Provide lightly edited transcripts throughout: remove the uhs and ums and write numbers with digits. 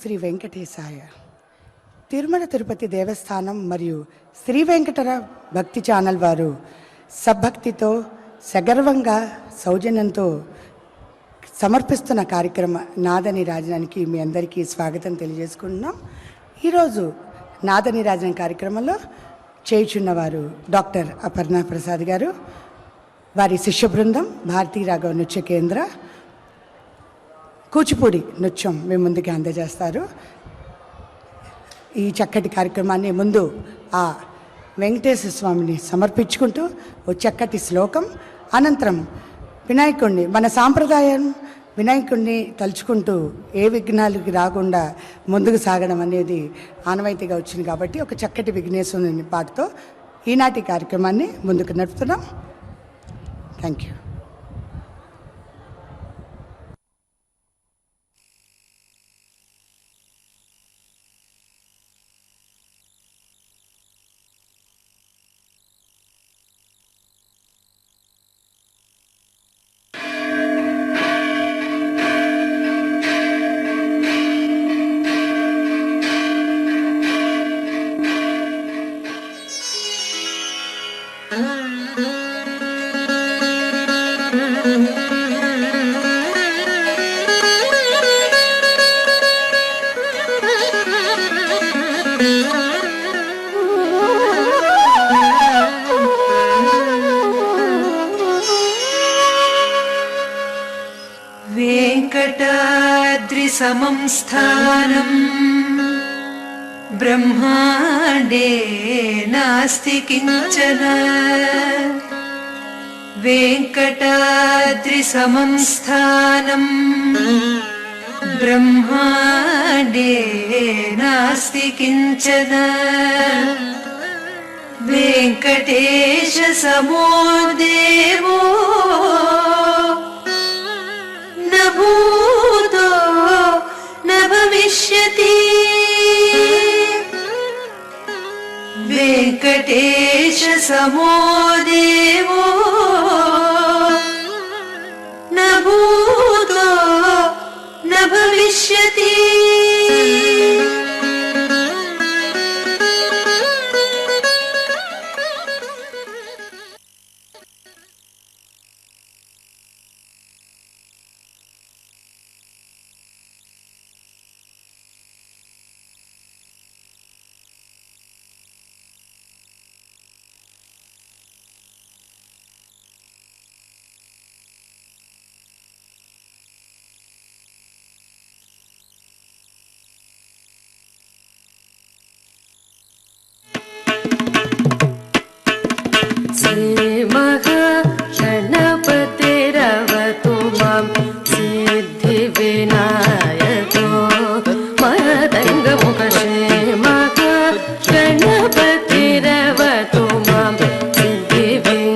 శ్రీ వెంకటేశాయ. తిరుమల తిరుపతి దేవస్థానం మరియు శ్రీ వెంకటర భక్తి ఛానల్ వారు సద్భక్తితో సగర్వంగా సౌజన్యంతో సమర్పిస్తున్న కార్యక్రమ నాదని రాజనానికి మీ అందరికీ స్వాగతం తెలియజేసుకుంటున్నాం. ఈరోజు నాదని రాజన కార్యక్రమంలో చేయుచున్నవారు డాక్టర్ అపర్ణ ప్రసాద్ గారు, వారి శిష్య బృందం భారతీ రాఘవ నృత్య కేంద్ర కూచిపూడి నృత్యం మీ ముందుకి అందజేస్తారు. ఈ చక్కటి కార్యక్రమాన్ని ముందు ఆ వెంకటేశ్వర స్వామిని సమర్పించుకుంటూ ఓ చక్కటి శ్లోకం, అనంతరం వినాయకుడిని, మన సాంప్రదాయం వినాయకుడిని తలుచుకుంటూ ఏ విఘ్నాలకి రాకుండా ముందుకు సాగడం అనేది ఆనవాయితీగా వచ్చింది కాబట్టి ఒక చక్కటి విఘ్నేశ్వరుని పాటతో ఈనాటి కార్యక్రమాన్ని ముందుకు నడుపుతున్నాం. Thank you. समं स्थानं ब्रह्माण्डे नास्ति किञ्चन, वेङ्कटाद्रिसमं स्थानं ब्रह्माण्डे नास्ति किञ्चन, वेङ्कटेश समो देवो न भूतो न भविष्यति, वेङ्कटेश समो देवो न भूतो न भविष्यति. गणपतिरवतु मां सिद्धिविनायको मदङ्गमुखक्षेमः, गणपतिरवतु मां सिद्धिविनायको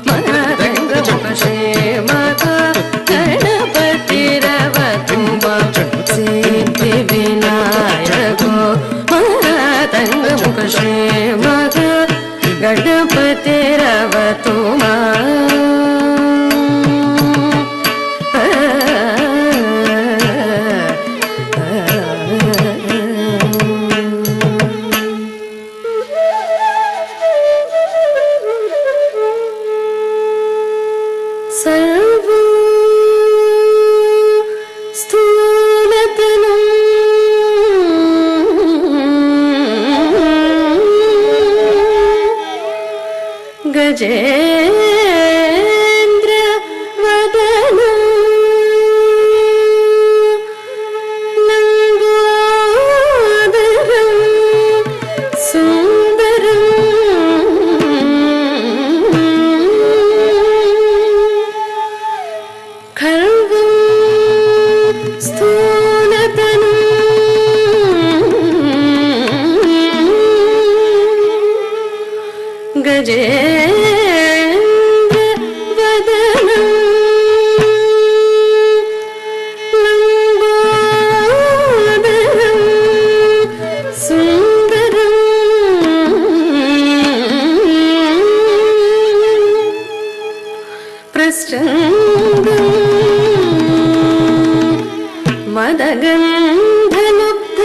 मदङ्गमुखक्षेमः, गणपतिरवतु मां सिद्धिविनायको विनायको मातङ्गमुख श्रीमद गणपतिरवतु गजेन्द्र वदनं लम्बोदरं सुन्दरं खड्गं स्थूलतनुं गजे मदगन्धलुब्ध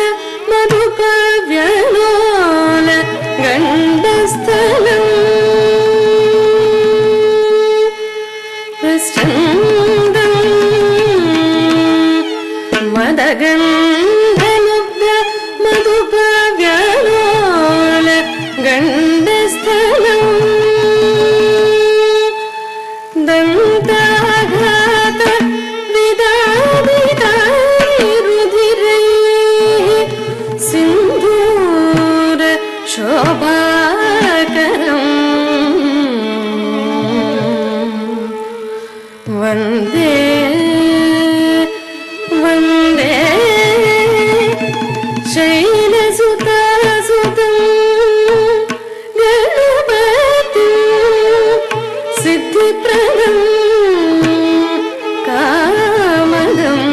मधुकाव्यलोल गण्डस्थलम् प्रस्चन्दम् मदगन्धलुब्ध मधुकाव्यलोल गण्डस्थलम् दन्ताघात सिन्दूर शोभाकरम् वन्दे वन्दे शैलसुतासुतं गणपतिं सिद्धिप्रदम् कामदम्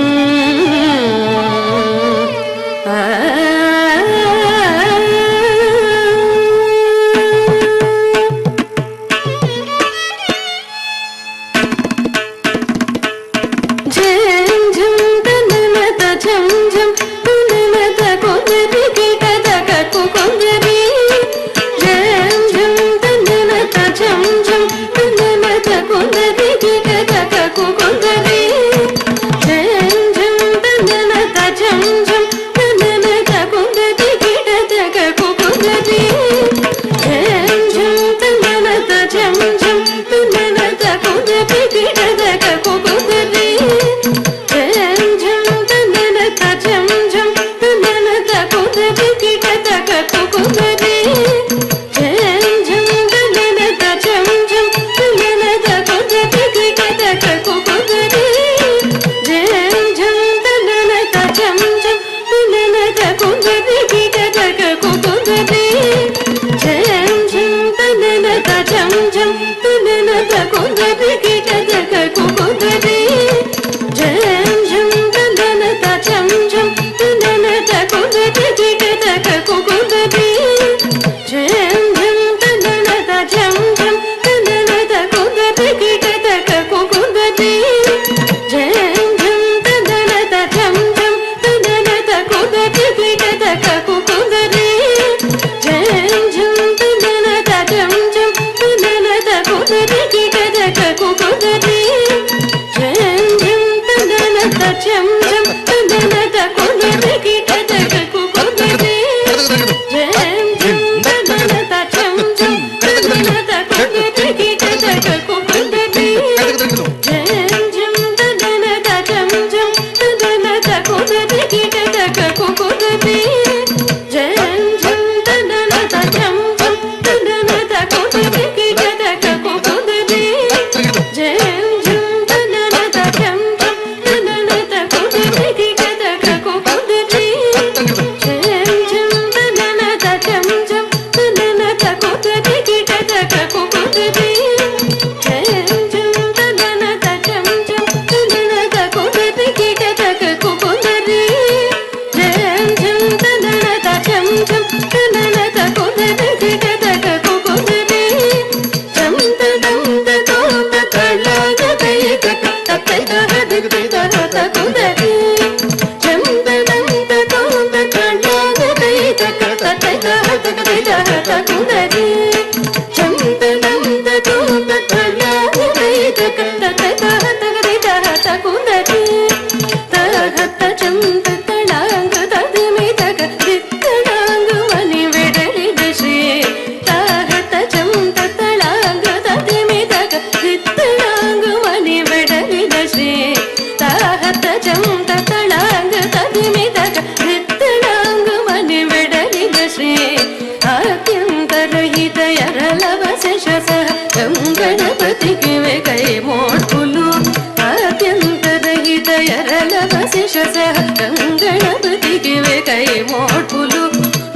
పతికివే కై మోడ్పులు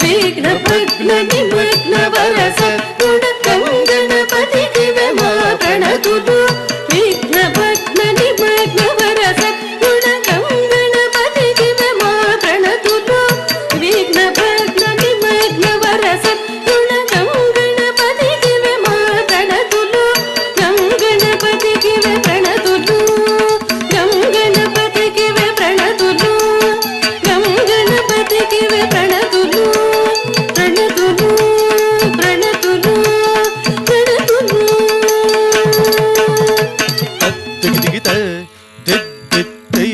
విఘ్న భగ్న నిమగ్న వరస గుణ గణపతికివే మా ప్రణతులు విఘ్న భగ్న నిమగ్న వరస గుణ గణపతికివే మా ప్రణతులు విఘ్న భగ్న నిమగ్న వరస గుణ గణపతికివే మా ప్రణతులు గణపతికివే ప్రణతులు గణపతికివే ప్రణతులు గణపతికివే ప్రణతులు ప్రణతులు ప్రణతులు ప్రణతులు తత్తిగిత దిద్దిత్తై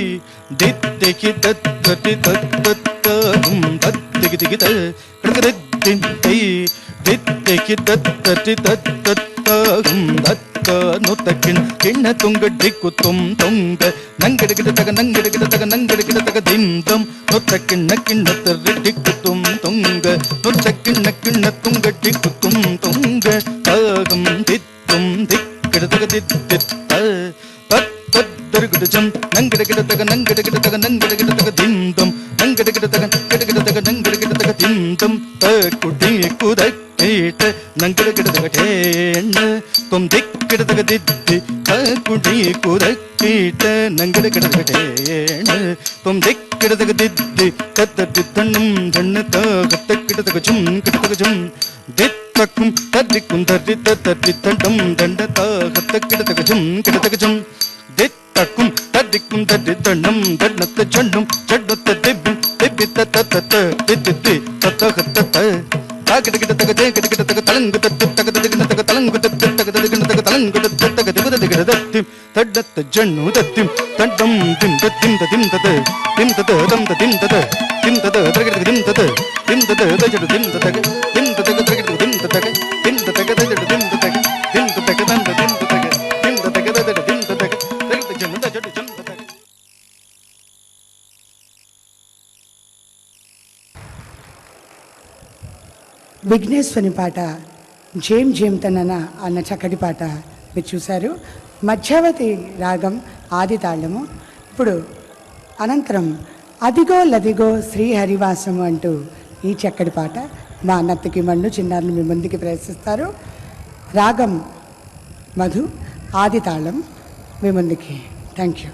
దిత్తికి తత్తటి తత్తత్తం తత్తిగిత ప్రకృతింతై దిత్తికి తత్తటి తత్తత్తం దత్తనుతకిన్ కిన్న తుంగ దిక్కు తుంగ నంగడిగిట తగ నంగడిగిట తగ దింతం నుతకిన్న కిన్న తర్రి దిక్కు తుంగ నుతకిన్న కిన్న తుంగ దిక్కు తుంగ తగం దిత్తం దిక్కడ తగ దిత్త తత్తద్దరుగుడజం నంగడిగిట తగ దింతం నంగడిగిట తగ దింతం తకుడి కుదకేట నంగడిగిట తగ టేణ తుం దిక్కిట తగ దిద్ది తకుడి కుదకేట నంగడిగిట తగ టేణ తుం దిక్కిట తగ దిద్ది తత్తటి తన్నం దన్నత గత్తకిట తగ జుం దిత్తకుం తద్దిక్కుం దర్రి తత్తటి తండం దండత గత్తకిట తగ జుం దిత్తకుం తద్దిక్కుం దర్రి దండం దన్నత జండం జడ్డత దిబ్బి దిబ్బి తత్తత దిద్ది తత గత్తత తాకిటకిట తగ జేకిటకిట తగ తలంగు తత్తు తగ దదిగిన తగ తలంగు తత్తు తగ దదిగిన తగ తలంగు తత్తు తగ దిగదగిన దత్తి తడ్డత జన్ను దత్తి తడ్డం దిం దత్తిం దదిం దద దిం దద దం దదిం దద దిం దద తగడ దిం దద దిం దద దజడ దిం దద దిం దద తగడ దిం దద దిం దద తగడ దిం దద దిం దద తగడ దిం దద దిం దద తగడ దిం దద తగడ జన్ను దజడ జన్ను దద విఘ్నేశ్వరి పాట జేమ్ జేమ్ తనన అన్న చక్కటి పాట మీరు చూశారు. మధ్యావతి రాగం ఆది తాళము. ఇప్పుడు అనంతరం అదిగో లదిగో శ్రీహరివాసము అంటూ ఈ చక్కటి పాట మా నత్తకి మండు చిన్నారులు మీ ముందుకి ప్రదర్శిస్తారు. రాగం మధు, ఆది తాళం మీ ముందుకి. Thank you.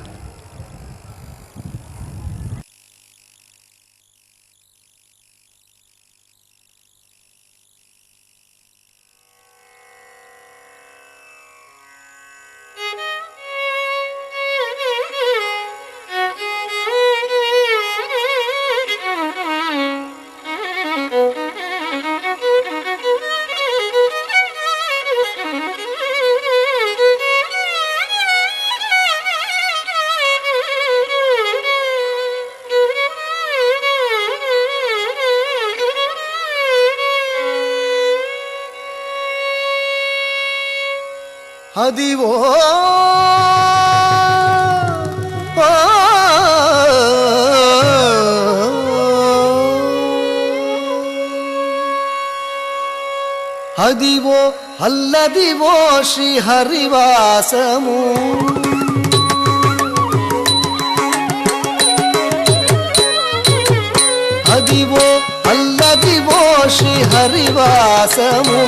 అదివో అదివో అల్లదివో శ్రీహరివాసము అదివో అల్లదివో శ్రీహరివాసము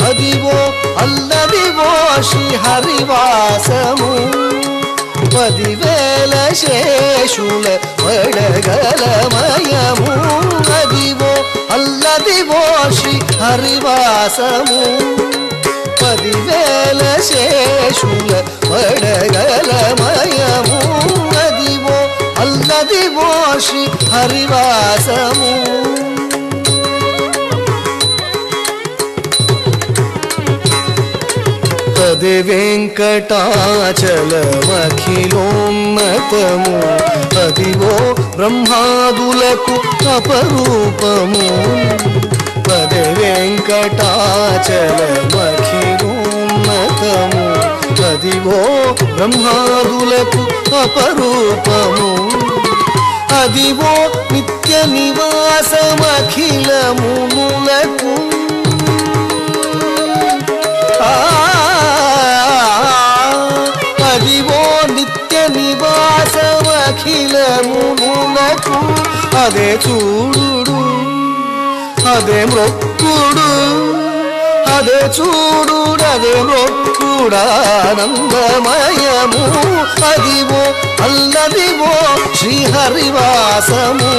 అదివో అల్లదివో శ్రీహరివాసము పదివేల శేషుల వడగలమయము అదివో అల్లదివో శ్రీహరివాసము పదివేల శేషుల వడగలమయము అదివో అల్లదివో శ్రీహరివాసము తది వెంకటాచలమఖిలోన్నతము అదివో బ్రహ్మాదులకు అపరూపము తది వెంకటాచలమఖిలోన్నతము అదివో బ్రహ్మాదులకు అపరూపము అదివో నిత్య నివాసమఖిలమునులకు అదివో నిత్య నివాసమఖిలమునులకు అదే చూడు అదే మొక్కుడు అదే చూడు అదే మొక్కుడానందమయము అదివో అల్లదివో శ్రీహరివాసము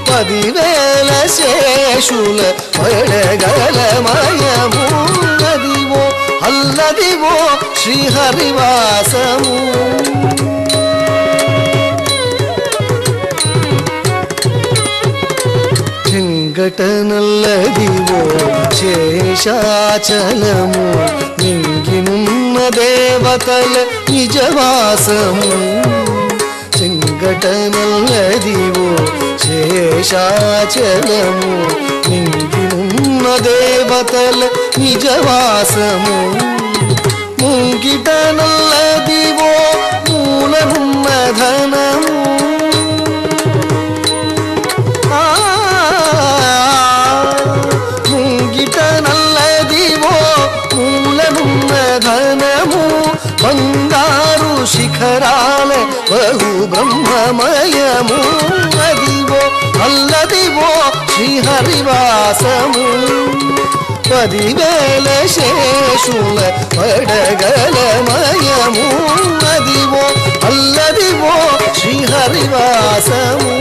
10,000 శేషుల పడగలమయము అదివో అల్లదివో శ్రీహరివాసము చెంగటనల్లదివో శేషాచలము నింగినున్న దేవతల నిజవాసము చెంగటనల్లదివో శేషాచలము నింగినున్న దేవతల నిజవాసము ముంగిట నల్లదివో మూలనున్న ధనము ముంగిట నల్లదివో మూలనున్న ధనము బంగారు శిఖరాల బహు బ్రహ్మమయము అదివో అల్లదివో శ్రీహరివాసము 10,000 శేషుల పడగలమయము అదివో అల్లదివో శ్రీహరివాసము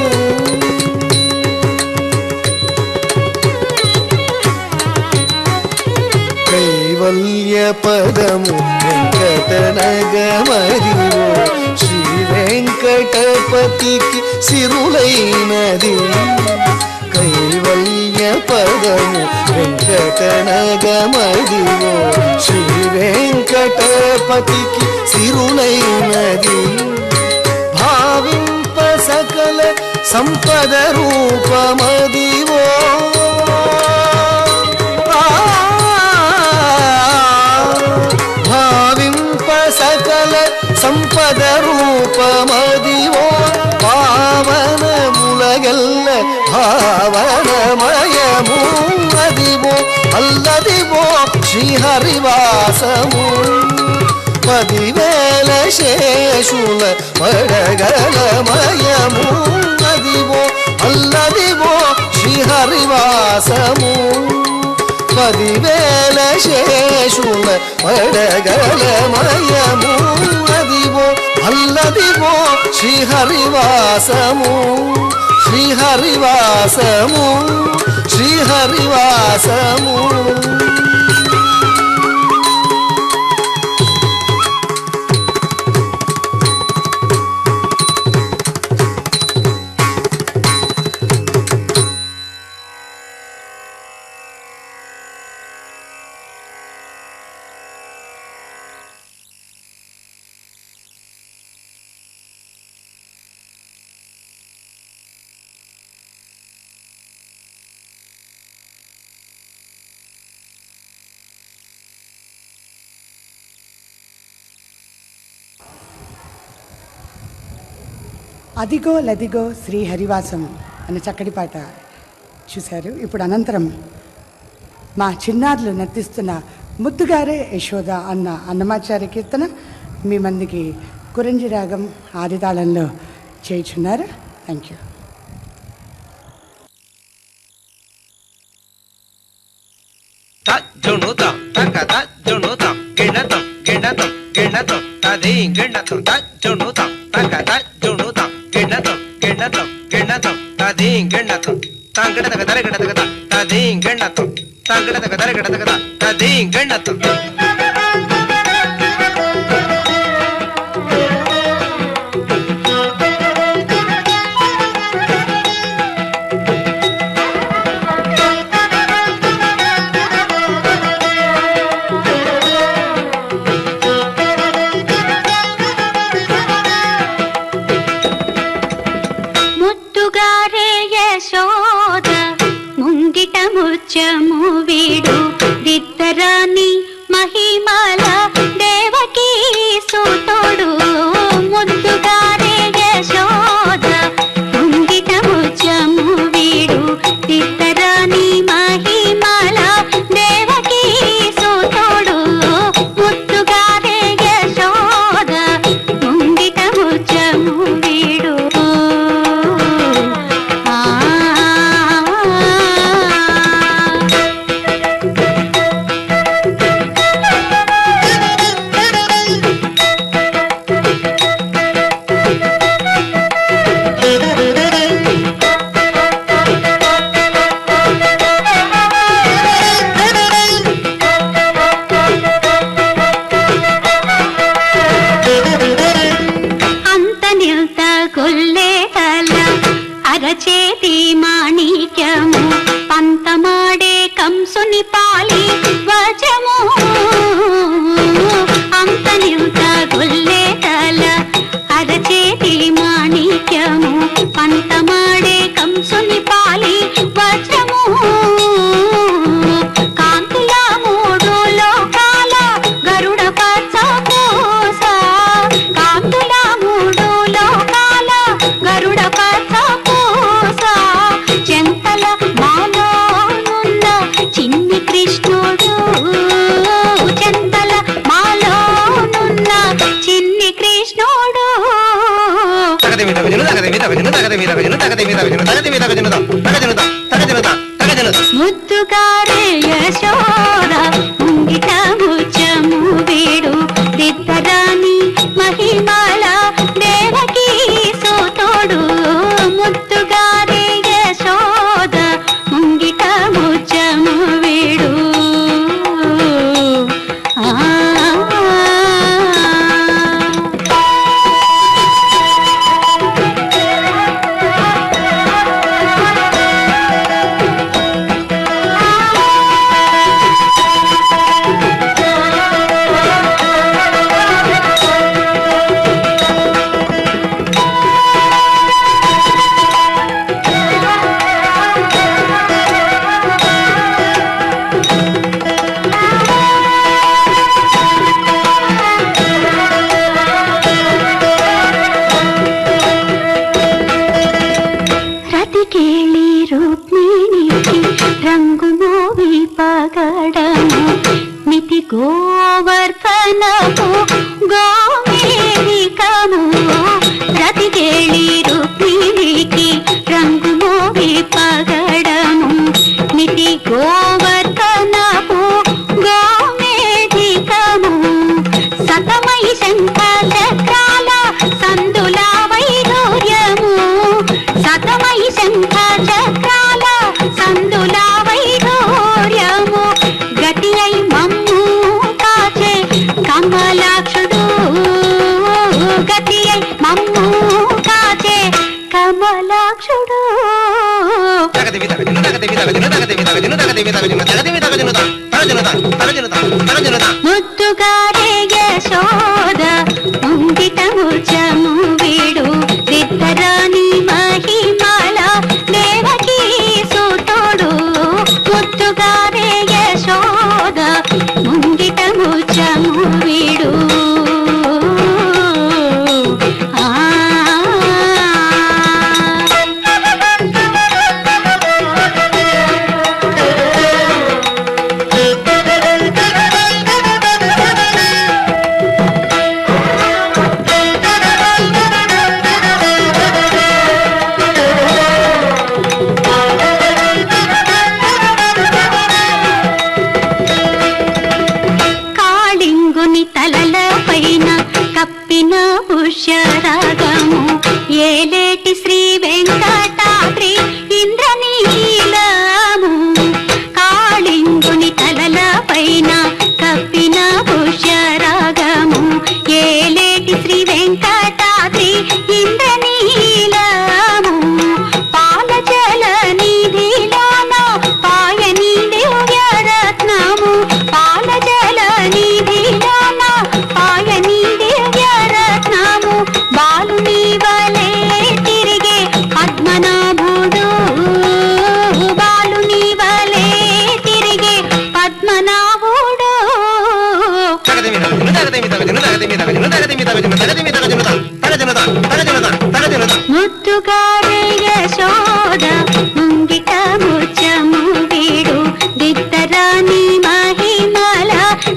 కైవల్య పదము వెంకటనగమదివో శ్రీ వెంకటపతికి సిరులైనది కైవల్య పదము వెంకటనగమదివో శ్రీ వెంకటపతికి సిరులైనది భావింప సకల సంపద రూపమదివో భావింప సకల సంపద రూపమదివో పావనములగల్ల భావనమయము అదివో అల్లదివో శ్రీహరివాసము 10,000 శేషుల పడగలమయము అదివో అల్లదివో శ్రీహరివాసము 10,000 శేషుల పడగలమయము అదివో అల్లదివో శ్రీహరివాసము శ్రీహరివాసము శ్రీహరివాసము అదిగో లదిగో శ్రీ హరివాసం అనే చక్కటి పాట చూశారు. ఇప్పుడు అనంతరం మా చిన్నారులు నర్తిస్తున్న ముద్దుగారే యశోద అన్న అన్నమాచార్య కీర్తన మీ మందికి కురంజి రాగం ఆదితాళంలో చేయుచున్నారు. Thank you. జుణుతం తకత జుణుతం గిణతం గిణతం గిణతం తది గిణతం జుణుతం తకత జుణుతం గిణతం గిణతం గిణతం తది గిణతం తంగడతక దరగడతక తది గిణతం తంగడతక దరగడతక తది గిణతం ముత్యము వీడు దిద్దరాని మహిమల దేవకీ సుతుడు ముద్దుగారే యశోద ముంగిట ముత్యము వీడు దిద్దరాని మహిమల దేవకీ సుతుడు ముద్దుగారే యశోద ముంగిట ముత్యము వీడు అరచేతి మాణిక్యము పంతమాడే కంసుని పాలి వజ్రము అంత నింత గుల్లేతల అరచేతి మాణిక్యము పంతమాడే కంసుని పాలి వజ్రము కాంతుల మూడు లోకాల గరుడ పచ్చ పూస కాంతుల మూడు లోకాల గరుడ పచ్చ పూస చెంతల మాలోనున్న చిన్ని కృష్ణుడు చెంతల మాలోనున్న చిన్ని కృష్ణుడు ముద్దుగారే యశోద ముంగిట ముచ్చము వీడు దిద్దరాని మహిమల దేవకీ సోతోడు ముద్దుగారే యశోద ముంగిట ముచ్చము వీడు రతికేళి రుక్మిణికి రంగు మోవి పగడము మితి గోవర్ధనపు గోమేధికము రతికేళి రుక్మిణికి రంగు మోవి పగడము మితి గోవర్ధనపు గోమేధికము సతమై శంఖ చక్రాల సందుల వైఢూర్యము సతమై శంఖ చక్రాల సందుల వైఢూర్యము గతి అయి మమ్ము కాచే కమలాక్షుడు గతి అయి మమ్ము కాచే కమలాక్షుడు ముద్దుగారే యశోద ముంగిట ముచ్చము వీడు దిద్దరాని మహిమల దేవకీ సోతోడు ముద్దుగారే యశోద ముంగిట ముచ్చము వీడు కాళింగుని తలల పైన కప్పిన పుష్యరాగము ఏలేటి శ్రీ వెంకటాద్రి ఇంద్రనీలము కాళింగుని తలల పైన కప్పిన పుష్యరాగము ఏలేటి శ్రీ వెంకటాద్రి ఇంద్రనీలము పాల జల నిధిలోన పాయని దివ్యరత్నము పాల జల నిధిలోన పాయని దివ్యరత్నము బాలుని వలే తిరిగే పద్మనాభుడు బాలుని వలే తిరిగే పద్మనాభుడు ముద్దుగారే యశోద ముంగిట ముచ్చము వీడు దిద్దరాని మహిమల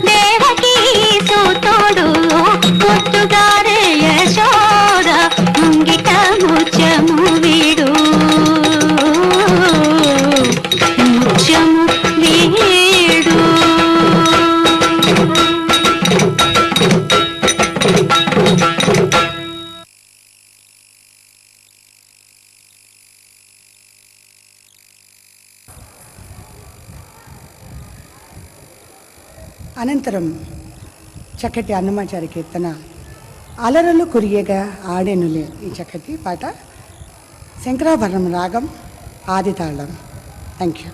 దేవకీ సోతోడు ముద్దుగారే యశోద ముంగిట ముచ్చము వీడు ముచ్చము వీడు అనంతరం చక్కటి అన్నమాచారి కీర్తన అలరలు కురియగా ఆడెనులే ఈ చక్కటి పాట శంకరాభరణం రాగం ఆది తాళం. Thank you.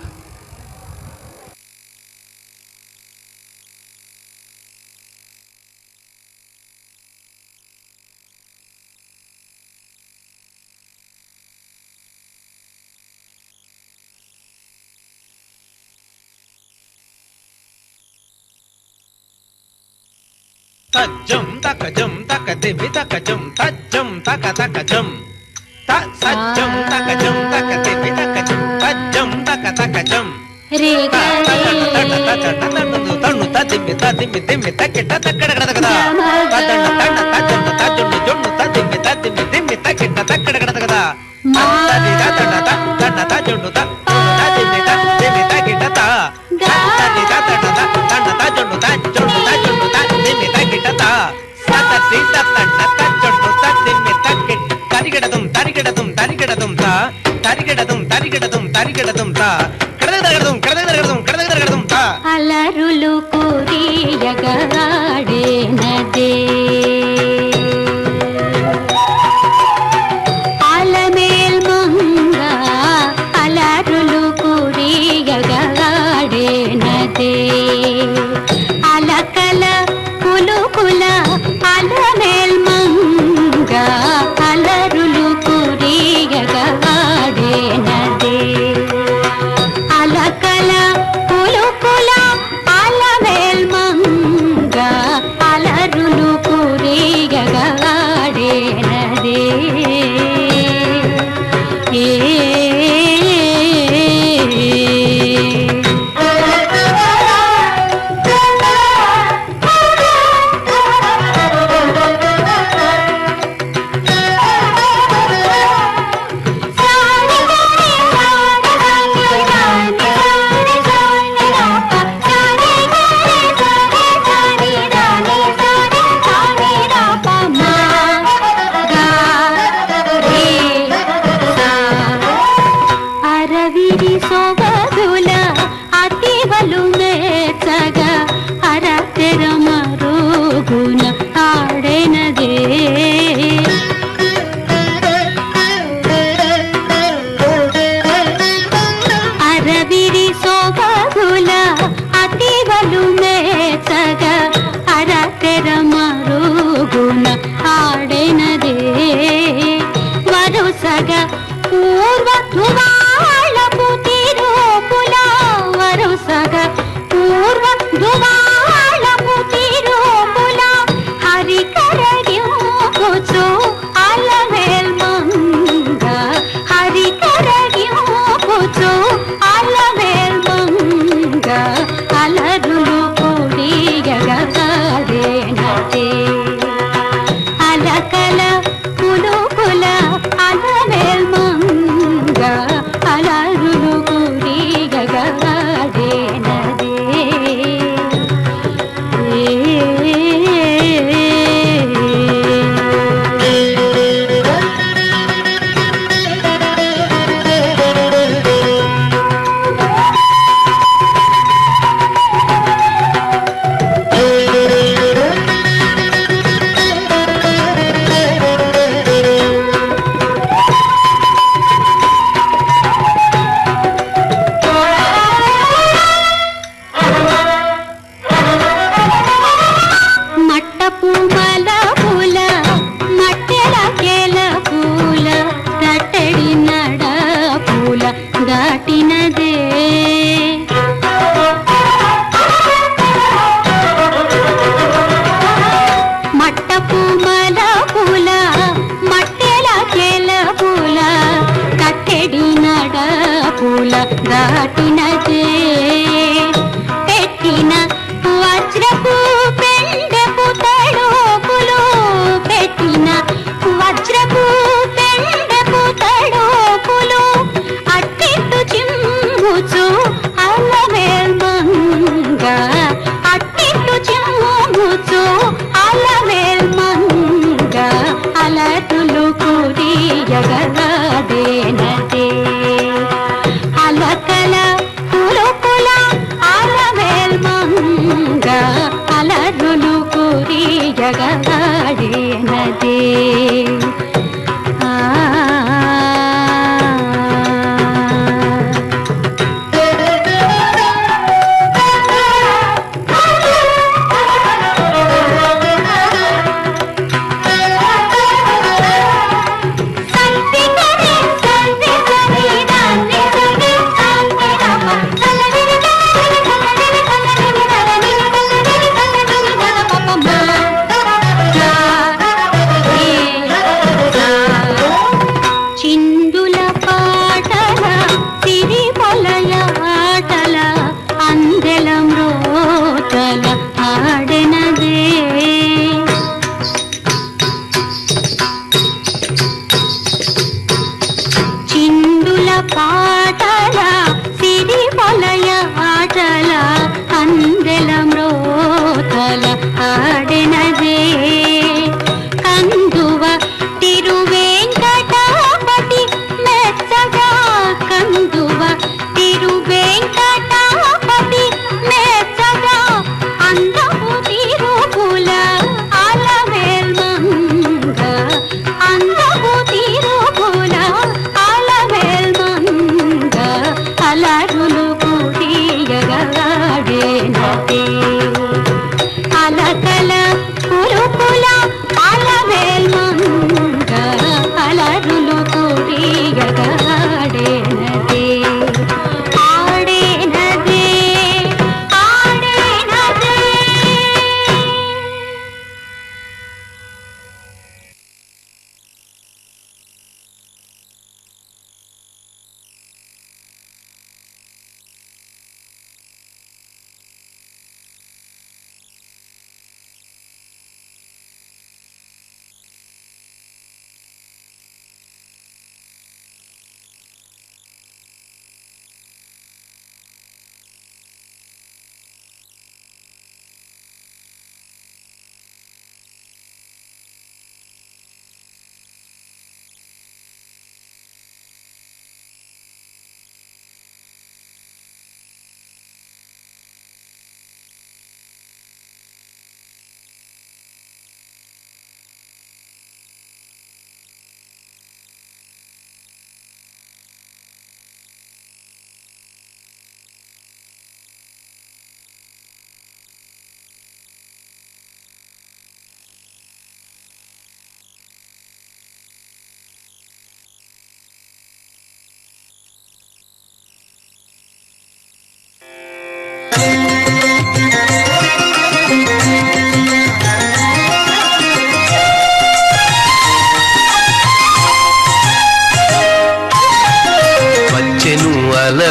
తజ్జం తకజం తకదిమి తకజం తజ్జం తక తకజం సజ్జం తకజం తకదిమి తకజం తజ్జం తక తకజం రే తన్ను తదిమి తదిమి దిమి తకిట తక్కడగడ కదా తదండ తండ తజొండు తజొండు జొండు తదిమి తదిమి దిమి తకిట తక్కడగడ కదా తది తదండ తండ తజొండు తదిమి తదిమి తకిట త తది తదండ తండ తజొండు తజొండు తజొండు తదిమి తకిట త తది తదండ తజొండు తదిమి తకిట తరిగడదం తరిగడదం తరిగడదం త తరిగడదం తరిగడదం తరిగడదం త కడదగడదం కడదగడదం కడదగడదం త అలరులు కురియగాడేనదే అలమేల్ మంగ అలరులు కురియగాడేనదే అలకల కులుకుల అలమేల్ మంగ అలరులు కురియగాడేనదే అలకల పులుకుల అలమేల్ మంగ అలరులు కురియగాడేనదే అరవిరి సొగదుల అతివలు మేచగ అరతెర మరుగున ఆడెనదే అరవిరి సొగదుల అతివలు మేచగ అరతెర మరుగున ఆడెనదే వరుసగ పూర్వ ధువాళపు తిరుపుల వరుసగ పూర్వ ధువాళపు తిరుపుల హరికరగించు అలమేల్ మంగ హరికరగించు అలమేల్ మంగ అలరులు కుడియగాడేనదే అలకల పులుకుల అలమేల్ మంగ అలరులు కుడియగాడేనదే మట్టపు మలపుల మట్టెల కేల పూల తట్టడి నడ పూల దాటినదే మట్టపు మలపుల మట్టెల కేల పూల తట్టడి నడ పూల దాటినదే పెట్టిన వజ్రపు పెండపు తడుపులు పెట్టిన వజ్రపు పెండపు తడుపులు అట్టిట్టు చిమ్ముచు అలమేల్ మంగ అట్టిట్టు చిమ్ముచు అలమేల్ మంగ అలరులు కురియగాడేనదే అలకల పుల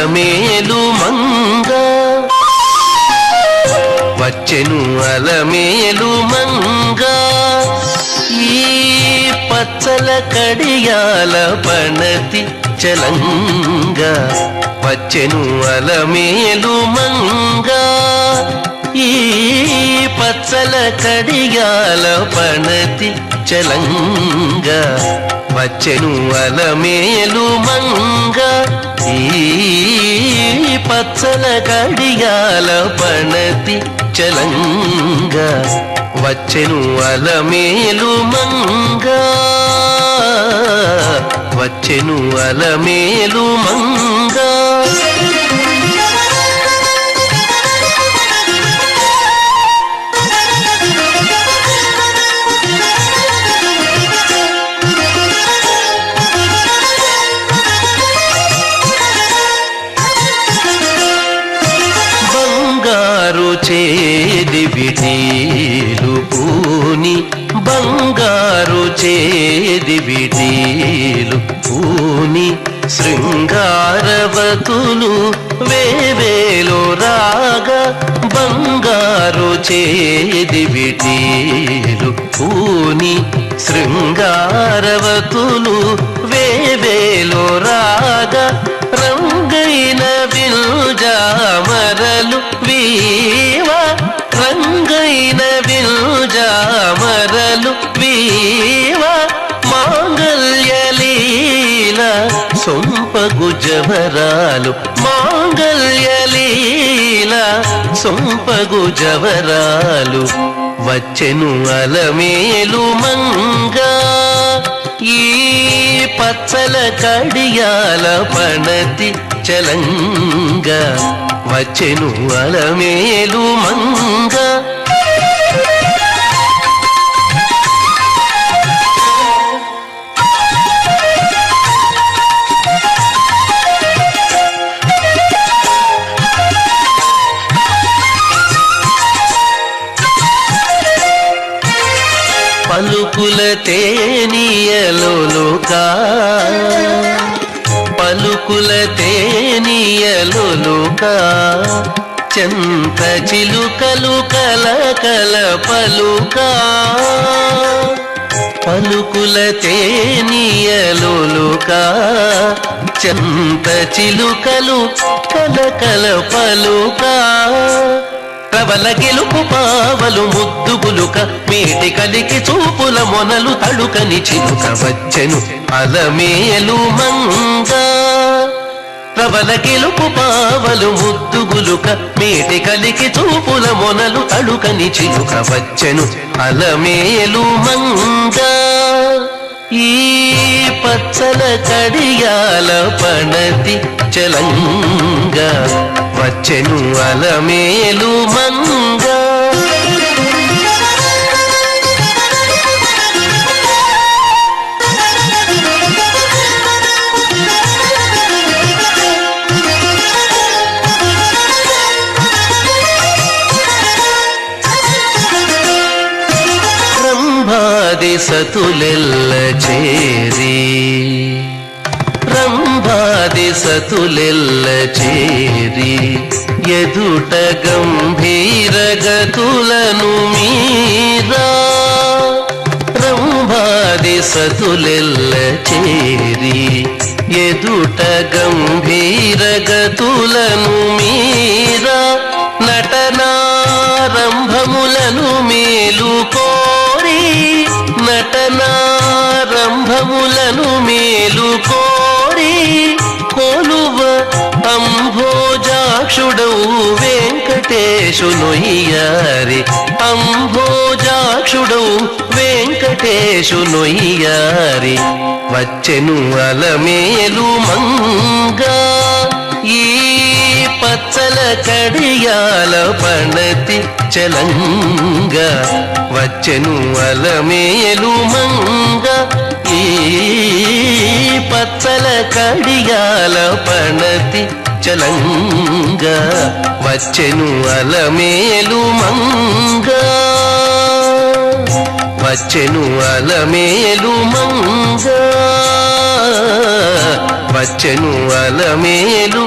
అలమేలు మంగ వచ్చెను అలమేలు మంగ ఈ పచ్చల కడియాల పణతి చలంగ వచ్చెను అలమేలు మంగ ఈ పచ్చల కడియాల పణతి చలంగ వచ్చెను అలమేలు మంగ ఈ పచ్చల కడియాల పణతి చలంగ వచ్చెను అలమేలు మంగ వచ్చెను అలమేలు మంగ చేది విటీలు పూని బంగారు చేది విటీలు పూని శృంగారవతులు వేవేలో రాగా బంగారు చేది విటీలు పూని శృంగారవతులు వేవేలో రాగా రంగైన విల్జామరలు వీవా రంగైన విల్జామరలు వీవా మాంగల్యలీల సొంపగు జవరాలు మాంగల్యలీల సొంపగు జవరాలు వచ్చెను అలమేలు మంగ ఈ పచ్చల కడియాల పణతి చలంగ వచ్చెను అలమేలు మంగ పలుకుల తేనియలోలుకా పలుకుల తేనియలోలుకా చెంత చిలుకలు కలకల పలుకా పలుకుల తేనియలోలుకా చెంత చిలుకలు కలకల పలుకా ప్రబల గెలుపు పావలు ముద్దు గులుక మేటి కలికి చూపుల మొనలు తడుకని చిలుక వచ్చెను అలమేలు మంగ ప్రబల గెలుపు పావలు ముద్దు గులుక మేటి కలికి చూపుల మొనలు తడుకని చిలుక వచ్చెను అలమేలు మంగ ఈ పచ్చల కడియాల పణతి చలంగ వచ్చెను అలమేలు మంగ రంభాది సతులెల్ల చేరి రంభాది సతులెల్ల చేరి ఎదుట గంభీర గతులను మీరా రంభాది సతులెల్ల చేరి ఎదుట గంభీర గతులను మీరా నటనారంభములను మేలు కోరి నటనారంభములను మేలు కోరి కొలువ అంభోజాక్షుడవు వెంకటేశునొయ్యారి అంభోజాక్షుడవు వెంకటేశునొయ్యారి వచ్చెను అలమేలు మంగ ఈ పచ్చల కడియాల పణతి చలంగ వచ్చెను అలమేలు మంగ ఈ పచ్చల కడియాల పణతి చలంగ వచ్చెను అలమేలు మంగ వచ్చెను అలమేలు మంగ వచ్చెను అలమేలు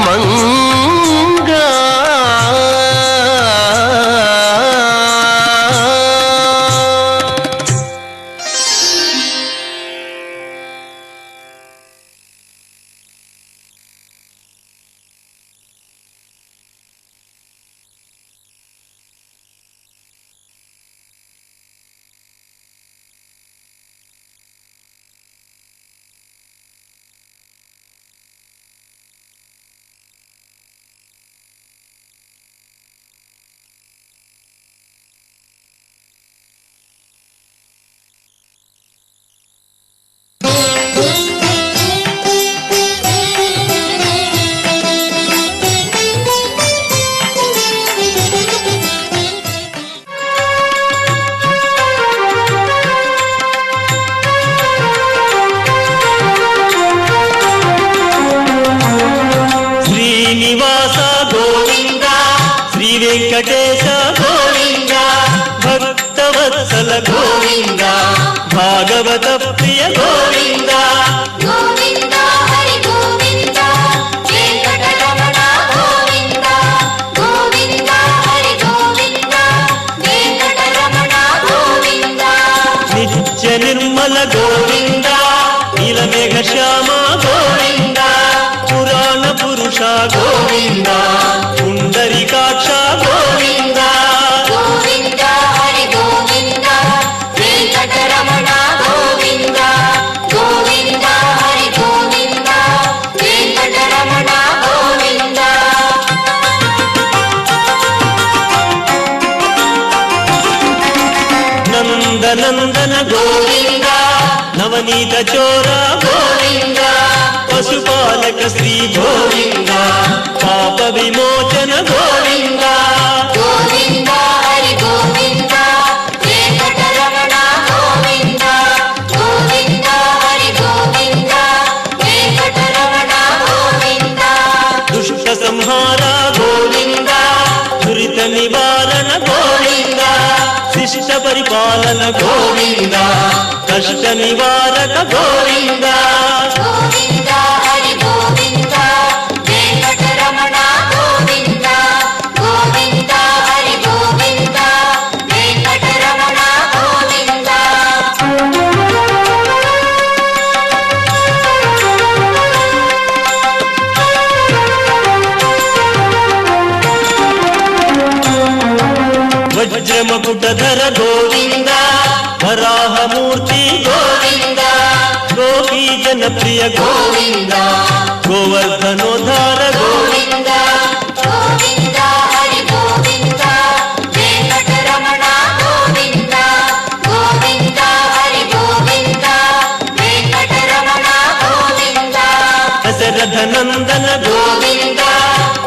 మంగా శ్రీనివాస గోవింద శ్రీ వెంకటేశ గోవింద భక్తవత్సల గోవింద భాగవత ప్రియ గోవింద గోవింద హరి గోవింద వెంకటరమణ గోవింద గోవింద హరి గోవింద వెంకటరమణ గోవింద నిత్య నిర్మల గోవింద నీలమేఘ శ్యామ గోవింద పురాణ పురుష గోవింద పుండరీకాక్ష గోవింద గోవింద హరి గోవింద వెంకటరమణ గోవింద గోవింద హరి గోవింద వెంకటరమణ గోవింద నందనందన గోవింద నవనీత చోర గోవింద పశుపాలక శ్రీ గోవింద పాప విమోచన గోవింద గోవింద హరి గోవింద వెంకటరమణ గోవింద గోవింద హరి గోవింద వెంకటరమణ గోవింద దుష్ట సంహార గోవింద దురిత నివారణ గోవింద శిష్ట పరిపాలన గోవింద కష్ట నివారక గోవింద గోవింద హరి గోవింద వెంకటరమణ గోవింద గోవింద హరి గోవింద వెంకటరమణ గోవింద వజ్రమకుటధర గోవింద వరాహమూర్తి గోవింద గోపీ జనప్రియ గోవింద గోవర్ధనోద్ధార గోవింద గోవింద హరి గోవింద వెంకటరమణ గోవింద గోవింద హరి గోవింద వెంకటరమణ గోవింద దశరథ నందన గోవింద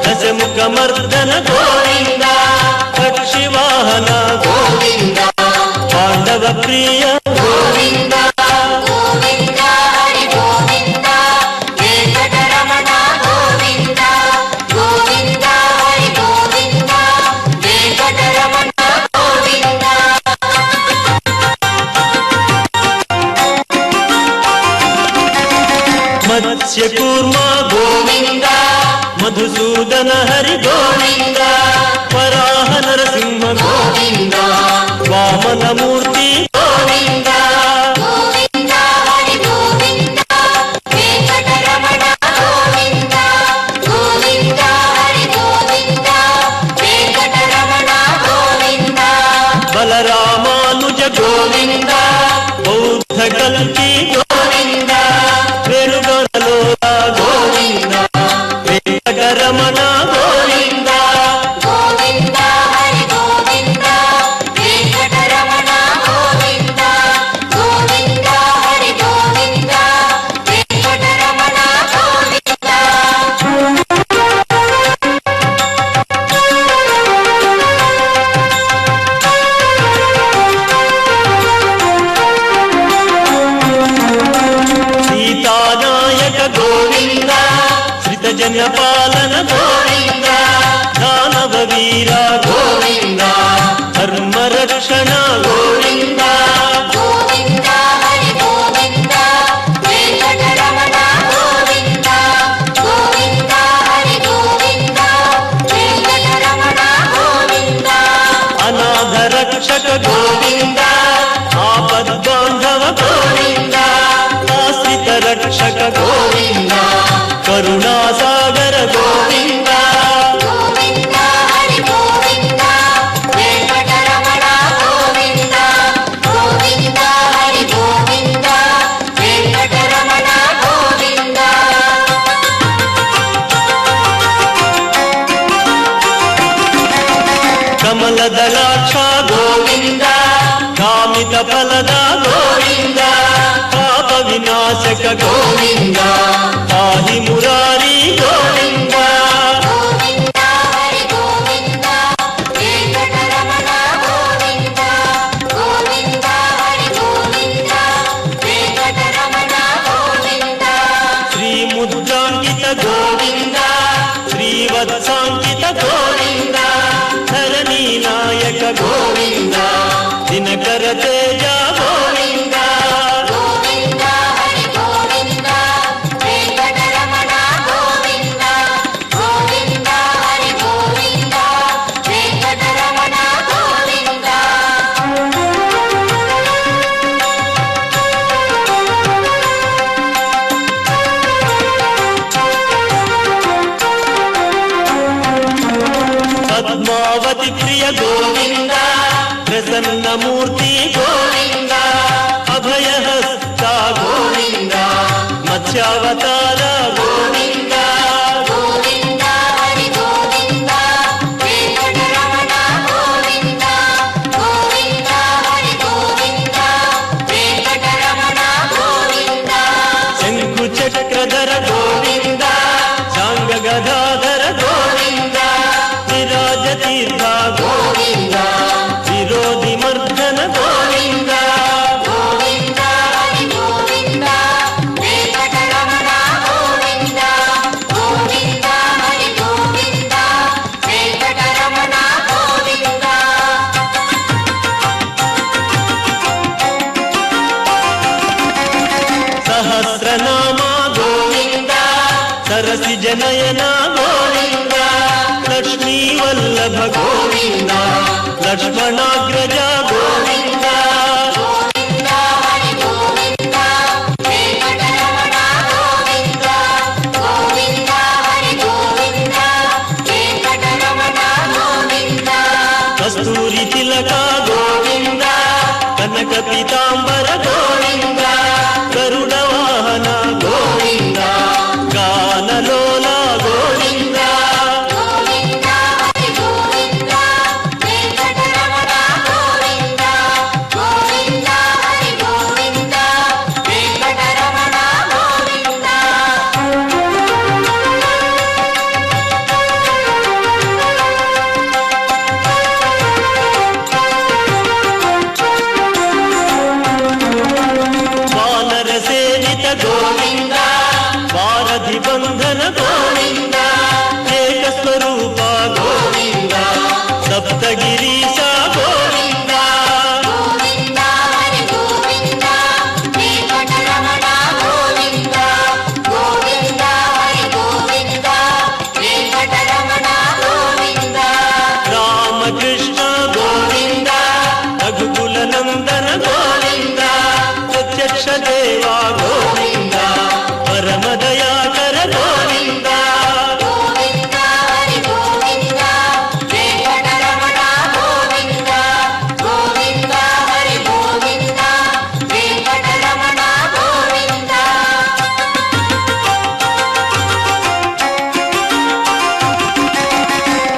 దశముఖమర్దన గోవింద పక్షివాహన గోవింద పాండవ ప్రియ గోవింద గోవింద హరి గోవింద వెంకటరమణ గోవింద గోవింద హరి గోవింద వెంకటరమణ గోవింద మత్స్యకూర్మ గోవింద మధుసూదన హరి గోవింద వరాహ నరసింహ గోవింద వామనమూర్తి గోవింద గోవింద హరి గోవింద వెంకటరమణ గోవింద గోవింద హరి గోవింద వెంకటరమణ గోవింద బలరామానుజ గోవింద బౌద్ధ కల్కి గోవింద వెలుగొనలోల గోవింద వెంకటరమణ గోవింద గోవింద హరి గోవింద వెంకటరమణ గోవింద గోవింద హరి గోవింద వెంకటరమణ గోవింద సీతానాయక గోవింద శ్రితజన పాలన గోవింద దానవ వీర గోవింద ధర్మ రక్షణ గోవింద గోవింద హరి గోవింద వెంకటరమణ కమలదళాక్ష గోవింద కామిత ఫలద గోవింద పాప వినాశక గోవింద పాహి మురారి గోవింద గోవింద హరి గోవింద వెంకటరమణ గోవింద గోవింద హరి గోవింద వెంకటరమణ గోవింద శ్రీ ముద్రాంకిత గోవింద శ్రీవత్సాంకిత గోవింద ధరణీ నాయక గోవింద దినకర తేజ గోవింద గోవింద హరి గోవింద వెంకటరమణ గోవింద గోవింద హరి గోవింద వెంకటరమణ గోవింద పద్మావతి ప్రియ గోవింద ప్రసన్నమూర్తి గోవింద అభయహస్త గోవింద మత్స్యావతార గోవింద గోవింద హరి గోవింద వెంకటరమణ గోవింద గోవింద హరి గోవింద వెంకటరమణ గోవింద శంకు చక్రధర గోవింద సాంగ గదాధర గోవింద విరాజ తీర్థ గోవింద విరోధి మర్దన గోవింద గోవింద హరి గోవింద వెంకటరమణ గోవింద గోవింద హరి గోవింద వెంకటరమణ గోవింద సహస్రనామ గోవింద సరసి జనయన గోవింద లక్ష్మీ వల్లభ గోవింద లక్ష్మణాగ్రజ గోవింద గోవింద హరి గోవింద వెంకటరమణ గోవింద గోవింద హరి గోవింద వెంకటరమణ గోవింద కస్తూరి తిలక గోవింద కనక పీతాంబర గోవింద గరుడ వాహన గోవింద గానలోల గోవింద గోవింద హరి గోవింద వెంకటరమణ గోవింద గోవింద హరి గోవింద వెంకటరమణ గోవింద వానర సేవిత గోవింద వారధి బంధన గోవింద ఏక స్వరూప గోవింద సప్తగిరీశ గోవింద గోవింద హరి గోవింద వెంకటరమణ గోవింద గోవింద హరి గోవింద వెంకటరమణ గోవింద రామకృష్ణ గోవింద రఘుకుల నందన గోవింద ప్రత్యక్ష దేవ గోవింద పరమ దయాకర గోవింద గోవింద హరి గోవింద వెంకటరమణ గోవింద గోవింద హరి గోవింద వెంకటరమణ గోవింద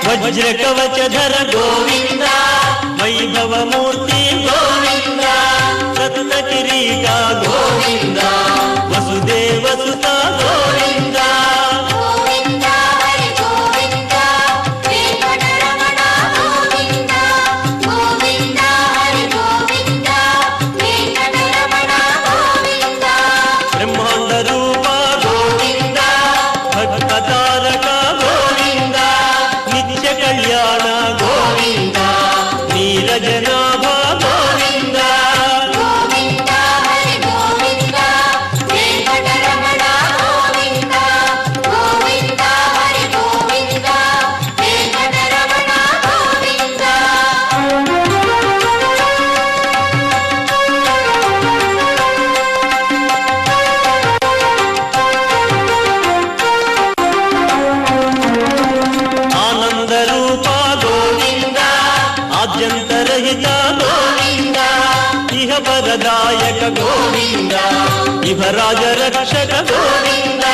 వజ్ర కవచధర గోవింద వైభవమూర్తి గోవింద రత్న కిరీట గోవింద వసుదేవ సుత గోవింద గోవింద హరి గోవింద వెంకటరమణ గోవింద గోవింద హరి గోవింద వెంకటరమణ గోవింద బ్రహ్మాండ రూప గోవింద భక్త తారక గోవింద నిత్య కళ్యాణ గోవింద నీరజనాభ గోవింద గోవింద హరి గోవింద వెంకటరమణ గోవింద గోవింద హరి గోవింద వెంకటరమణ గోవింద ఆనంద రూప గోవింద ఆద్యంతరహిత గోవింద ఇహ వరదాయక గోవింద ఇహ రాజ రక్షక గోవింద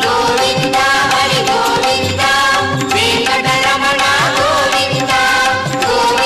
గోవింద హరి గోవింద వెంకటరమణ గోవింద గోవింద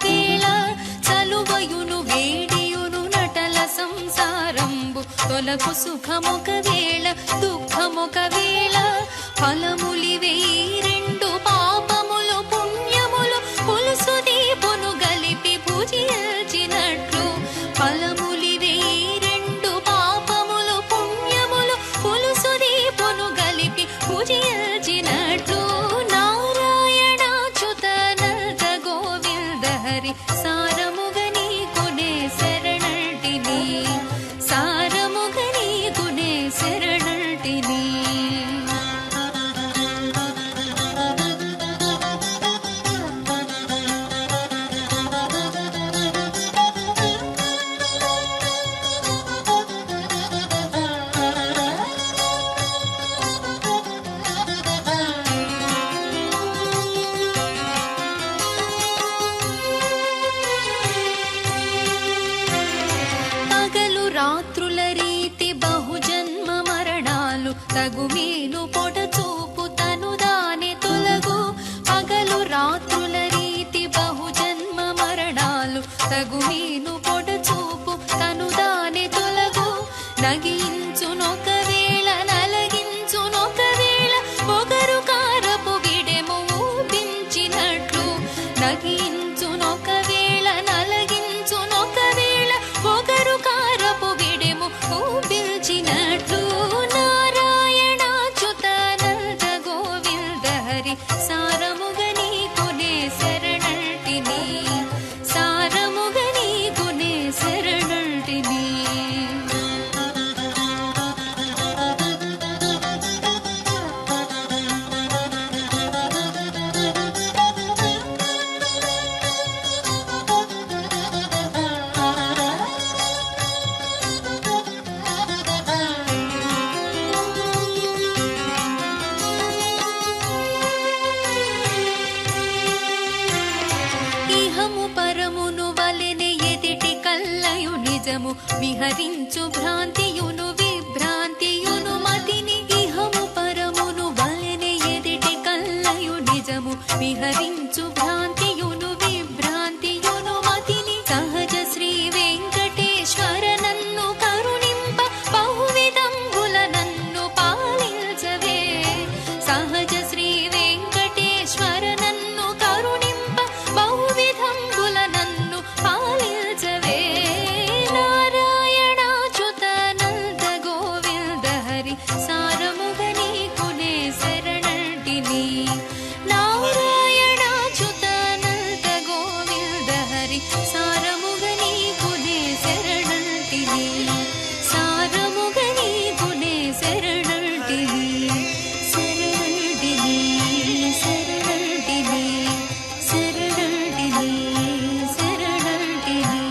వేళ చలువయును వేడియును నటల సంసారంబు తొలకు సుఖమొక వేళ దుఃఖమొక వేళ ఫలములివే రెండు పాపములు పుణ్యములు పులుసు దీపును గలిపి పూజించినట్లు ఫలములివే రెండు పాపములు పుణ్యములు పులుసు దీపును గలిపి పూజించినట్లు నారాయణాచ్యుతానంద గోవింద హరి సారముగని కొనే శరణటిని సారముగని కొనే శరణటిని పగలు రాత్రుల రీతి బహుజన్మ మరణాలు తగుమేను పొడచూపు తను దాని తొలగు పగలు రాత్రుల రీతి బహుజన్మ మరణాలు తగుమేను పొడచూపు తను దాని తొలగు నగించునొక వేళ నలగించునొక వేళ పొగరు కారపు విడెము ఊపించినట్లు నగించునొక వేళ నలగించునొక వేళ పొగరు కారపు విడెము ఊపించినట్లు నారాయణాచ్యుతానంద గోవింద హరి సారముగని కొనే శరణటిని సారముగని కొనే శరణటిని ఇహము పరమును వలెనే ఎదిటి కల్లయు నిజము విహరించు భ్రాంతియును విభ్రాంతియును మతిని ఇహము పరమును వలెనే ఎదిటి కల్లయు నిజము విహరించు భ్రాంతియును విభ్రాంతియును మతిని సహజ శ్రీ వెంకటేశ్వర నన్ను కరుణింప బహువిధంబుల నన్ను పాలించవే సహజ శ్రీ వెంకటేశ్వర నన్ను కరుణింప బహువిధంబుల నన్ను పాలించవే నారాయణాచ్యుతానంద గోవింద హరి సారముగని కొనే శరణటిని నారాయణాచ్యుతానంద గోవింద హరి సారముగని కొనే శరణటిని సారముగని కొనే శరణటిని శరణటిని శరణటిని శరణటిని శరణటిని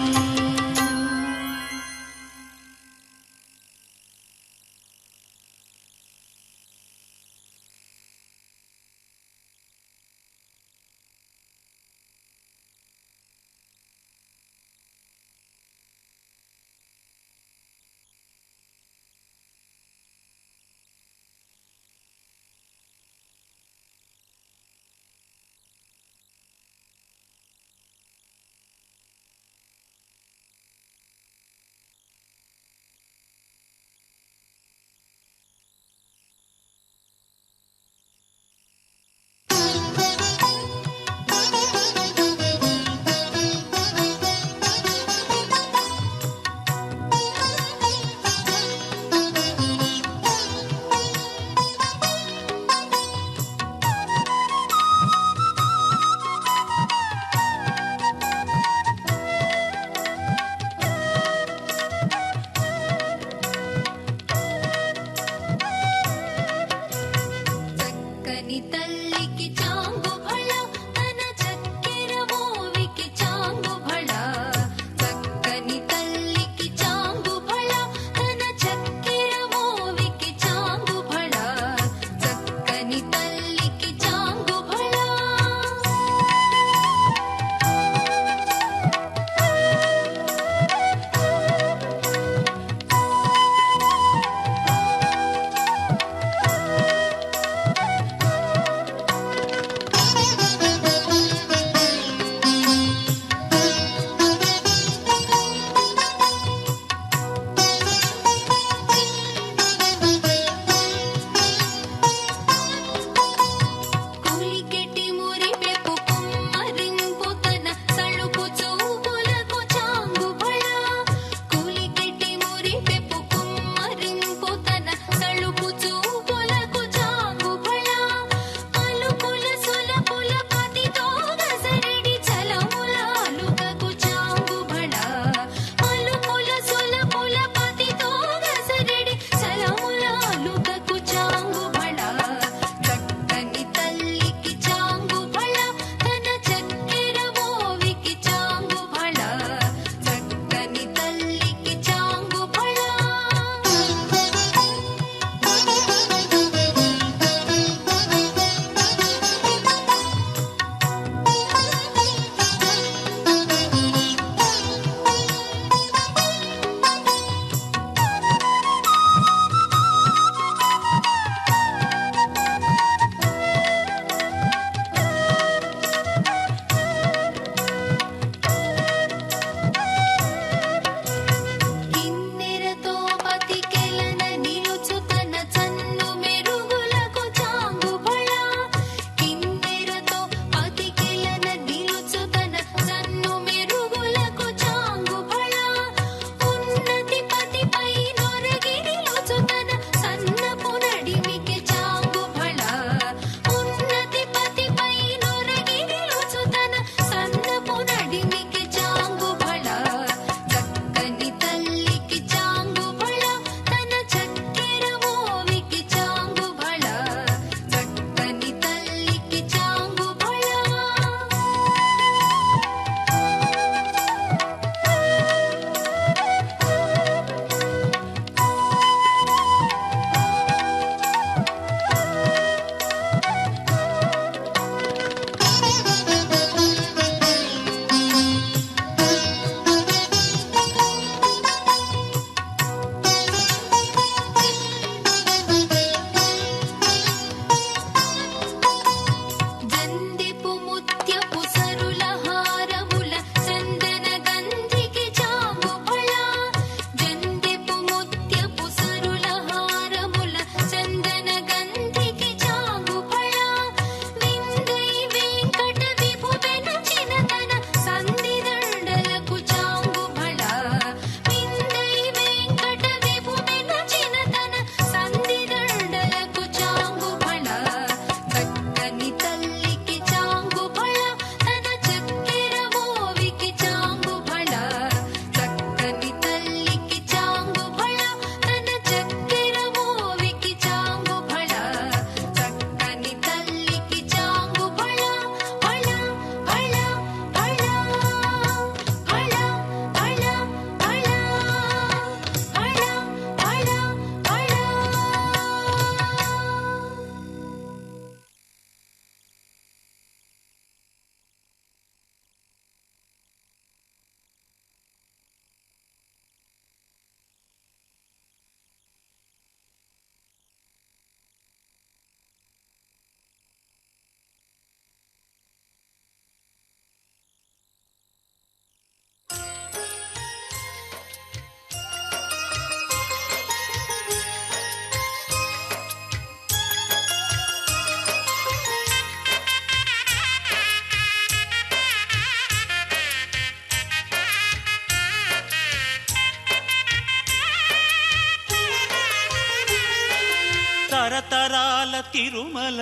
తరతరాల తిరుమల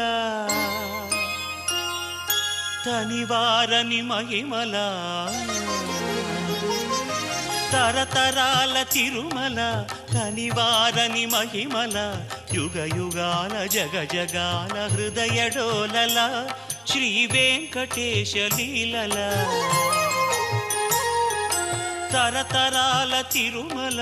తనివారని మహిమల తరతరాల తిరుమల తనివారని మహిమల యుగ యుగాల జగ జగాల హృదయ డోలల శ్రీ వెంకటేశ లీలల తరతరాల తిరుమల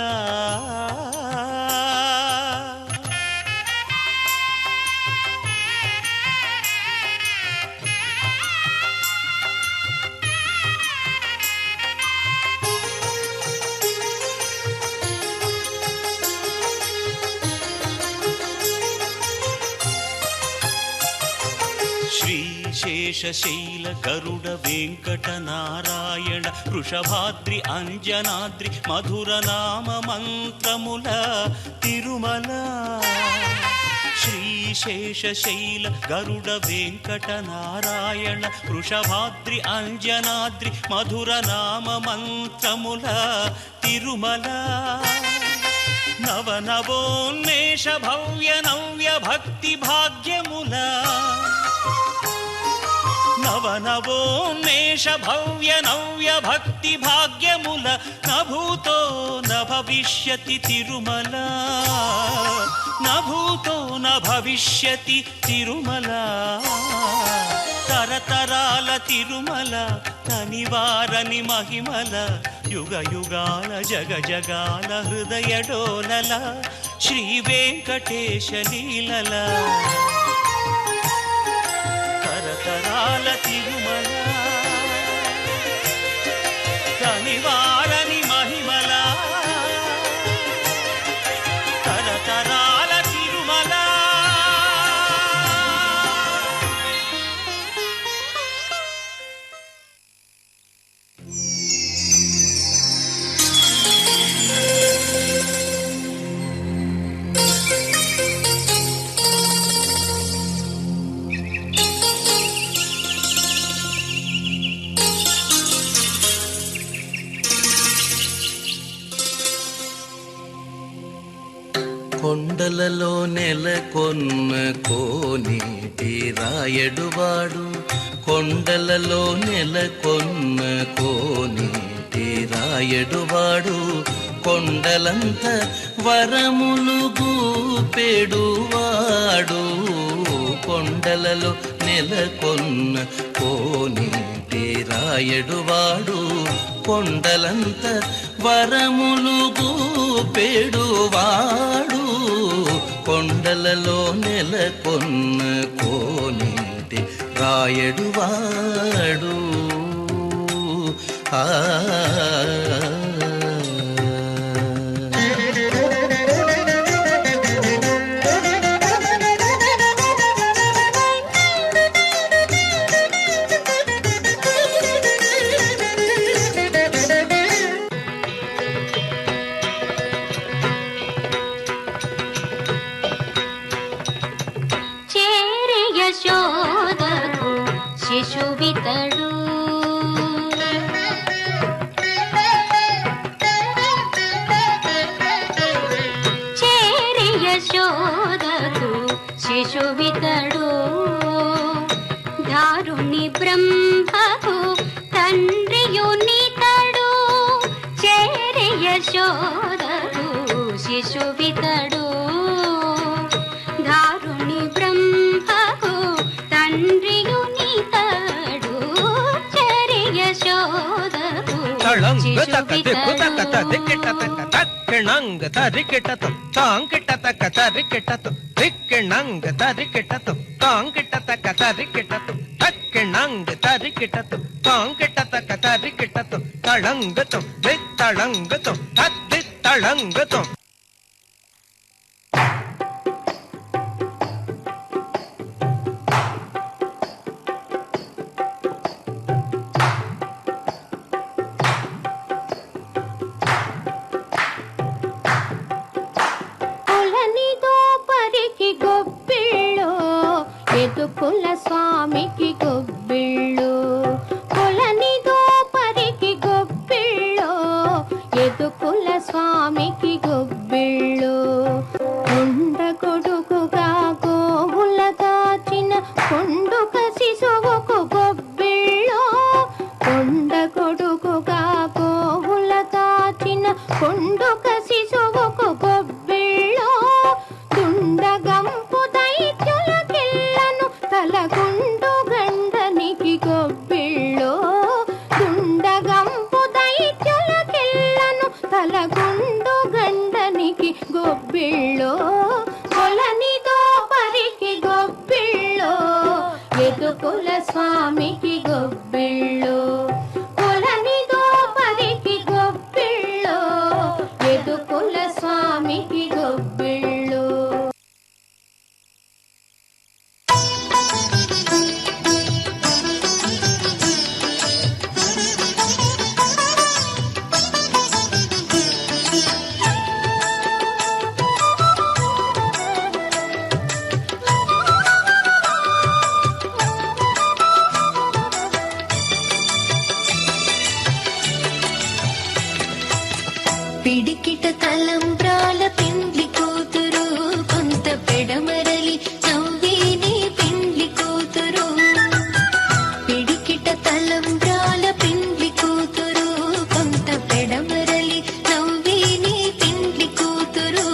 శ్రీశేషశైల గరుడ వెంకట నారాయణ వృషభాద్రి అంజనాద్రి మధుర నామ మంత్రముల తిరుమల శ్రీశేషశైల గరుడ వెంకట నారాయణ వృషభాద్రి అంజనాద్రి మధుర నామ మంత్రముల తిరుమల నవనవోన్మేష భవ్య నవ్య భక్తి భాగ్యముల నవనవోన్మేష భవ్య నవ్య భక్తి భాగ్యముల నభూతో న భవిష్యతి తిరుమల నభూతో న భవిష్యతి తిరుమల తరతరాల తిరుమల తనివారని మహిమల యుగ యుగాల జగ జగాల హృదయ డోలల శ్రీ వెంకటేశ లీలల తరతరాల తిరుమల తనివారని మహిమల తరతరాల తిరుమల కొండలలో నెలకొన్న కోనేటి రాయడువాడు కొండలలో నెలకొన్న కోనేటి రాయడువాడు కొండలంత వరములు గూపెడువాడు కొండలలో నెలకొన్న కోనేటి రాయడువాడు కొండలంత వరములు గూపెడువాడు కొండలలో నెలకొన్న కోనేటి రాయడువాడు ఆ శిశువితడు చేరి యశోదకు శిశువితడు దారుణి బ్రహ్మకు తండ్రియునితడు చేరి యశోదకు శిశువితడు దారుణి బ్రహ్మకు తండ్రియునితడు చెరి యశోదకు తళంగ తక దిక్కు తక దిక్కిట తక తక్కిణంగ తరికిటత తాంకిట తక తరికిటత దిక్కిణంగ తరికిటత తాంకిట తక తరికిటత తక్కిణంగ తరికిటత తాంకిట తక తరికిటత తళంగతం దిత్తళంగతం తద్దిత్తళంగతం కుల స్వామికి గొబ్బిళ్ళు కులనిదో పరికి గొబ్బిళ్ళు ఎదుకుల స్వామికి గొబ్బిళ్ళు కొండ కొడుకుగా గో పుండుక శిశువుకు గొబ్బిళ్ళో తుండగంపు దైత్యుల కిల్లను తలకుండు గండనికి గొబ్బిళ్ళో తుండగంపు దైత్యుల కిల్లను తలకుండు గండనికి గొబ్బిళ్ళో కొలనిదో పరికి గొబ్బిళ్ళో ఎదుకుల స్వామికి గొబ్బిళ్ళో కొలనిదో పరికి గొబ్బిళ్ళో ఎదుకుల స్వామికి గొబ్బిళ్ళో. పిడికిట తలంబ్రాల పిండ్లి కూతురు కొంత పెడమరలి నవ్వేని పిండ్లి కూతురు పిడికిట తలంబ్రాల పిండ్లి కూతురు కొంత పెడమరలి నవ్వేని పిండ్లి కూతురు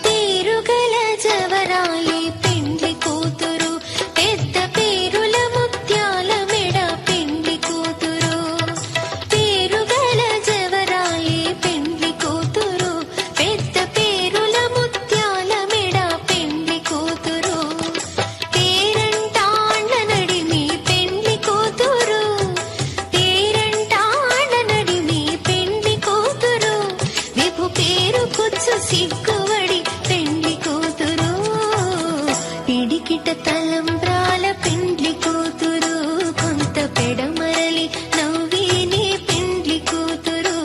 పేరుగల జవరాలి పిండ్లి కూతురు పెద్ద పేరుల ముత్యాల మెడ పిండ్లి కూతురు పేరుగల జవరాలి పిండ్లి కూతురు పెద్ద పేరుల ముత్యాల మెడ పిండ్లి కూతురు పేరంటాళ్ళ నడిమి పెండ్లి కూతురు పేరంటాళ్ళ నడిమి పెండ్లి కూతురు విభు పేరు కుచ్చు సిగ్గువడి పెండ్లి కూతురు పిడికిట తలంబ్రాల పెండ్లి కూతురు కొంత పెడమరలి నవ్వేని పెండ్లి కూతురు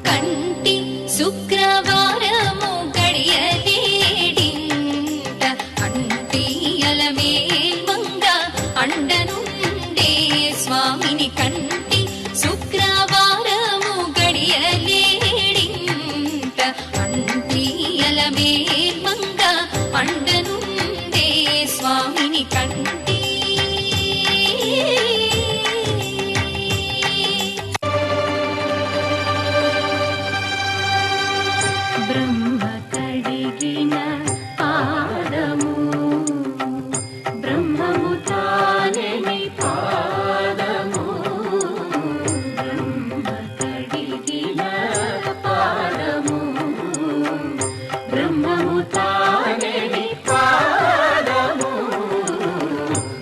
కంటి శుక్రవారము గడియలేడింట అంటియల మేల్మంగ అండనుండే స్వామిని కంటి శుక్రవారము గడియలేడింట అంటియల మేల్మంగ అండనుండే స్వామిని కంటి బ్రహ్మ కడిగిన పాదము బ్రహ్మము తానని పాదము బ్రహ్మ కడిగిన పాదము బ్రహ్మము తానని పాదము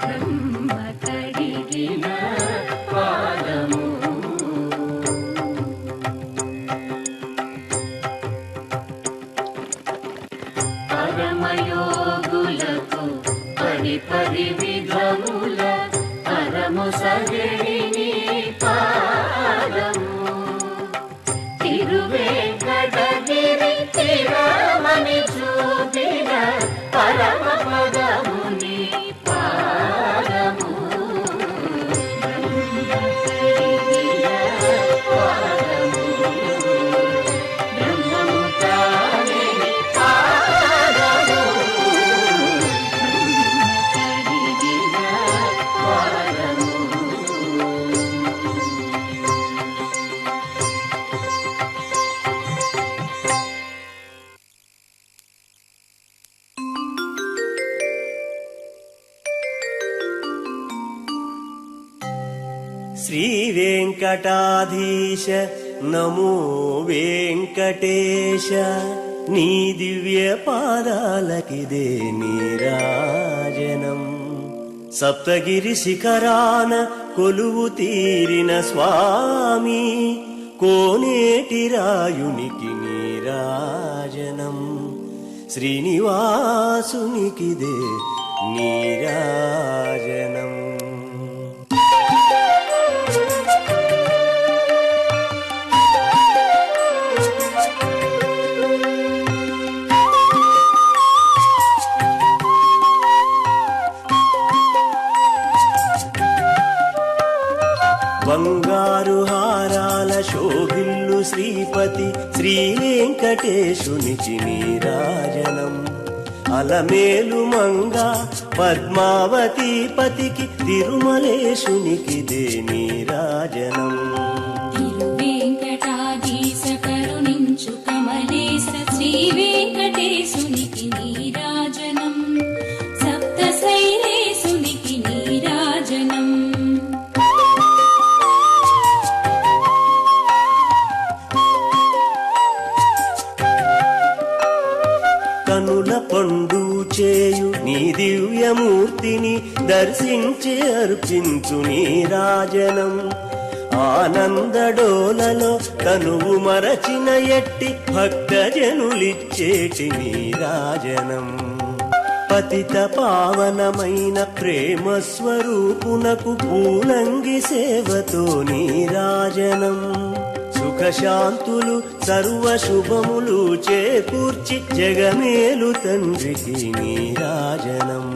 బ్రహ్మ కడిగిన పాదము పరమయోగులకు పరి విధముల పరము సగడిని పాదము తిరువేంకటగిరి తిరమని చూపిన పరమ పదముని పాదము బ్రహ్మము తానని పాదము కడిగిన పాదము శ్రీ వెంకటాధీశ నమో వెంకటేశ నీ దివ్య పాదాలకిదే నీరాజనం సప్తగిరి శిఖరాన కొలువు తీరిన స్వామి కోనేటి రాయునికి నీరాజనం శ్రీనివాసునికిదే నీరాజనం బంగారు హారాల శోభిల్లు శ్రీపతి శ్రీ వెంకటేశునికి నీరాజనం అలమేలు మంగ పద్మావతి పతికి తిరుమలేశునికి దే నీరాజనం తిరువేంకటాధీశ కరుణించు కమలేశ శ్రీ వెంకటేశునికి నీరాజనం సప్త శైలేశునికి నీరాజనం కనుల పండు చేయు నీ దివ్యమూర్తిని దర్శించి అర్పించు నీరాజనం ఆనందడోలలో కనువు మరచిన ఎట్టి భక్తజనులిచ్చేటి నీరాజనం పతిత పావనమైన ప్రేమ స్వరూపునకు పూలంగి సేవతో నీరాజనం సుఖశాంతులు సర్వ శుభములు చేకూర్చి జగమేలు తండ్రికి నీరాజనం